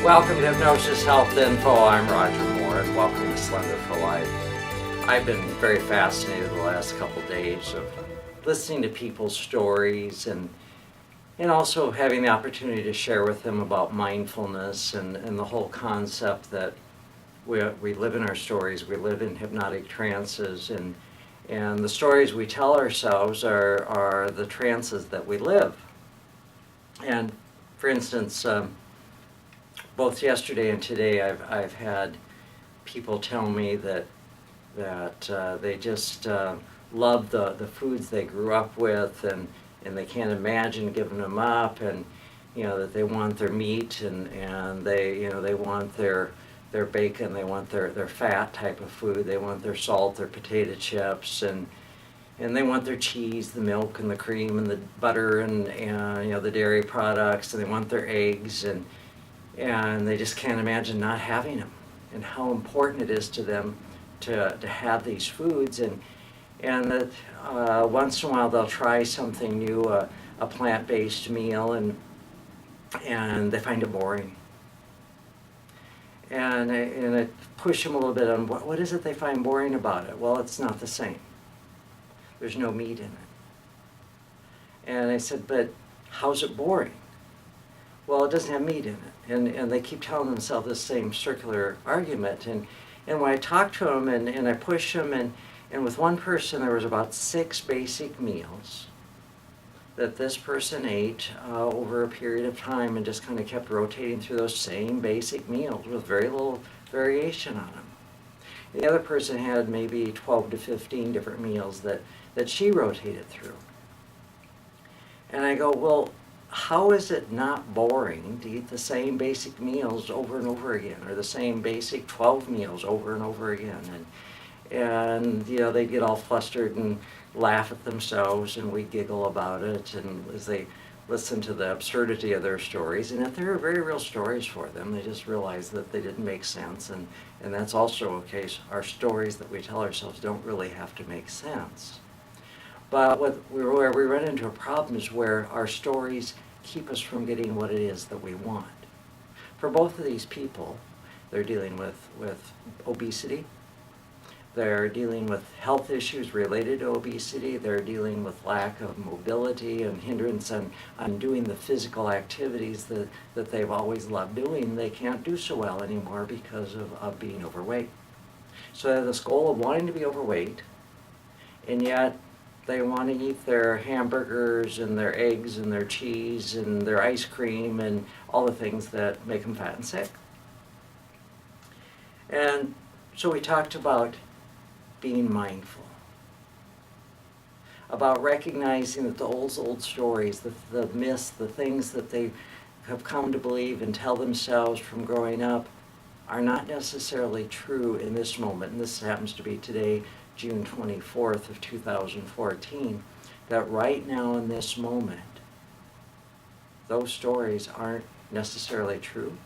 Welcome to Hypnosis Health Info. I'm Roger Moore, and welcome to Slender for Life. I've been very fascinated the last couple days of listening to people's stories and also having the opportunity to share with them about mindfulness and the whole concept that we live in our stories, we live in hypnotic trances, and the stories we tell ourselves are the trances that we live. And for instance, both yesterday and today, I've had people tell me that they just love the foods they grew up with, and they can't imagine giving them up, and that they want their meat, and they want their bacon, they want their fat type of food, they want their salt, their potato chips, and they want their cheese, the milk, and the cream, and the butter, and the dairy products, and they want their eggs, and they just can't imagine not having them, and how important it is to them to have these foods, and that once in a while they'll try something new, a plant-based meal, and they find it boring. And I push them a little bit on what is it they find boring about it. Well, it's not the same. There's no meat in it. And I said, but how's it boring? Well, it doesn't have meat in it. And they keep telling themselves the same circular argument. And when I talk to them and I push them, and with one person there was about 6 basic meals that this person ate over a period of time, and just kind of kept rotating through those same basic meals with very little variation on them. The other person had maybe 12 to 15 different meals that she rotated through. And I go, well, how is it not boring to eat the same basic meals over and over again, or the same basic 12 meals over and over again? And they get all flustered and laugh at themselves, and we giggle about it, and as they listen to the absurdity of their stories, and if they're very real stories for them, they just realize that they didn't make sense, and that's also okay. Our stories that we tell ourselves don't really have to make sense. But where we run into a problem is where our stories keep us from getting what it is that we want. For both of these people, they're dealing with obesity. They're dealing with health issues related to obesity. They're dealing with lack of mobility and hindrance on doing the physical activities that they've always loved doing. They can't do so well anymore because of being overweight. So they have this goal of wanting to be overweight, and yet they want to eat their hamburgers and their eggs and their cheese and their ice cream and all the things that make them fat and sick. And so we talked about being mindful, about recognizing that the old stories, the myths, the things that they have come to believe and tell themselves from growing up are not necessarily true in this moment. And this happens to be today, June 24th of 2014, that right now in this moment, those stories aren't necessarily true.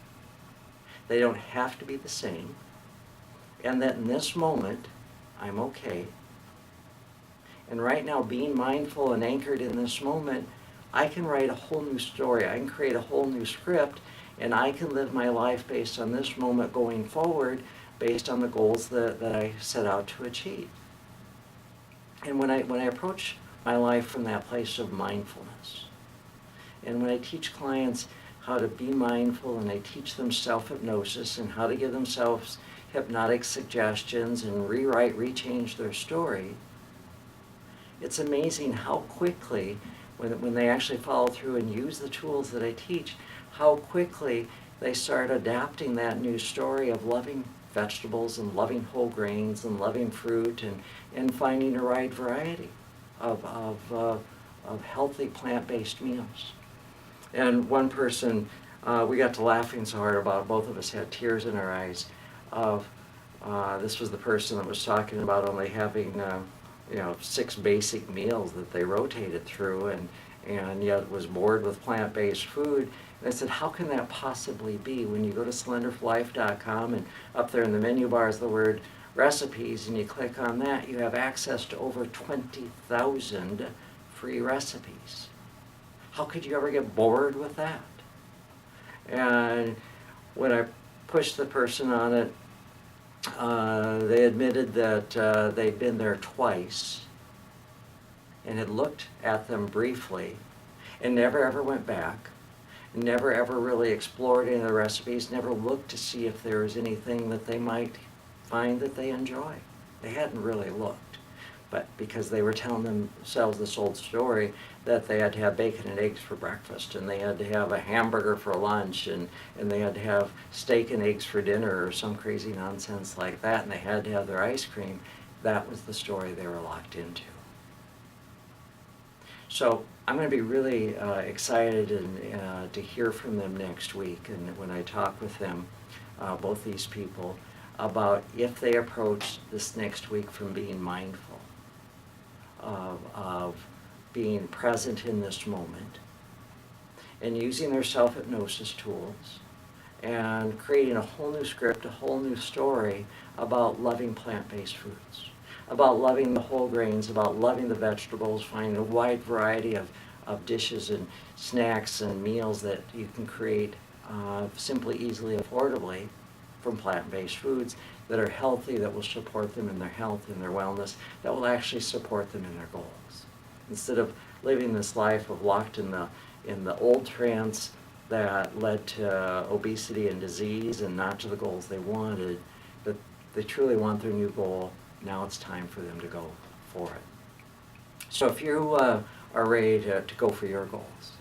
They don't have to be the same. And that in this moment, I'm okay. And right now, being mindful and anchored in this moment, I can write a whole new story. I can create a whole new script, and I can live my life based on this moment going forward, based on the goals that I set out to achieve. And when I approach my life from that place of mindfulness, and when I teach clients how to be mindful, and I teach them self-hypnosis and how to give themselves hypnotic suggestions and rechange their story, it's amazing how quickly, when they actually follow through and use the tools that I teach, how quickly they start adapting that new story of loving vegetables and loving whole grains and loving fruit, and finding a right variety of healthy plant-based meals. And one person, we got to laughing so hard about it, both of us had tears in our eyes, this was the person that was talking about only having 6 basic meals that they rotated through, and yet was bored with plant-based food. And I said, how can that possibly be? When you go to SlenderForLife.com, and up there in the menu bar is the word recipes, and you click on that, you have access to over 20,000 free recipes. How could you ever get bored with that? And when I pushed the person on it, they admitted that they'd been there twice and had looked at them briefly and never ever went back, never ever really explored any of the recipes, never looked to see if there was anything that they might find that they enjoy. They hadn't really looked, but because they were telling themselves this old story that they had to have bacon and eggs for breakfast, and they had to have a hamburger for lunch, and they had to have steak and eggs for dinner, or some crazy nonsense like that, and they had to have their ice cream, that was the story they were locked into. So I'm going to be really excited to hear from them next week, and when I talk with them, both these people, about if they approach this next week from being mindful, of being present in this moment, and using their self-hypnosis tools, and creating a whole new script, a whole new story about loving plant-based foods, about loving the whole grains, about loving the vegetables, finding a wide variety of dishes and snacks and meals that you can create simply, easily, affordably from plant-based foods that are healthy, that will support them in their health and their wellness, that will actually support them in their goals. Instead of living this life of locked in the old trance that led to obesity and disease and not to the goals they wanted, that they truly want their new goal. Now it's time for them to go for it. So if you are ready to go for your goals,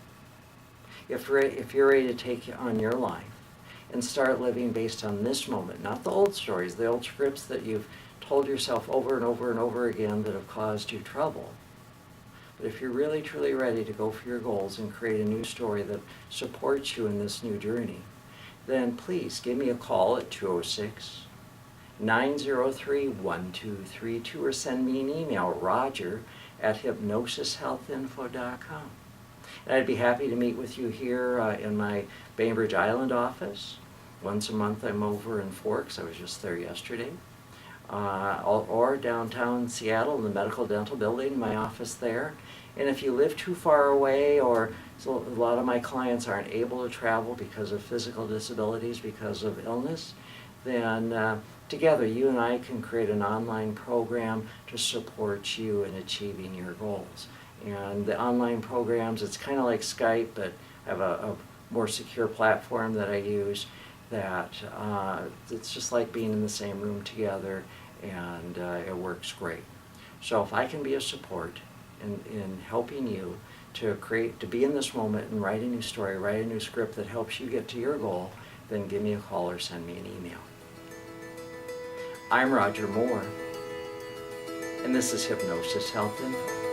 if you're ready to take on your life and start living based on this moment, not the old stories, the old scripts that you've told yourself over and over and over again that have caused you trouble, but if you're really truly ready to go for your goals and create a new story that supports you in this new journey, then please give me a call at 206-903-1232 or send me an email, roger@hypnosishealthinfo.com. And I'd be happy to meet with you here in my Bainbridge Island office. Once a month I'm over in Forks. I was just there yesterday. Or downtown Seattle in the Medical Dental Building, my office there. And if you live too far away, or so a lot of my clients aren't able to travel because of physical disabilities, because of illness, then together you and I can create an online program to support you in achieving your goals. And the online programs, it's kind of like Skype, but I have a more secure platform that I use that it's just like being in the same room together, and it works great. So if I can be a support in helping you to be in this moment and write a new story, write a new script that helps you get to your goal, then give me a call or send me an email. I'm Roger Moore, and this is Hypnosis Health Info.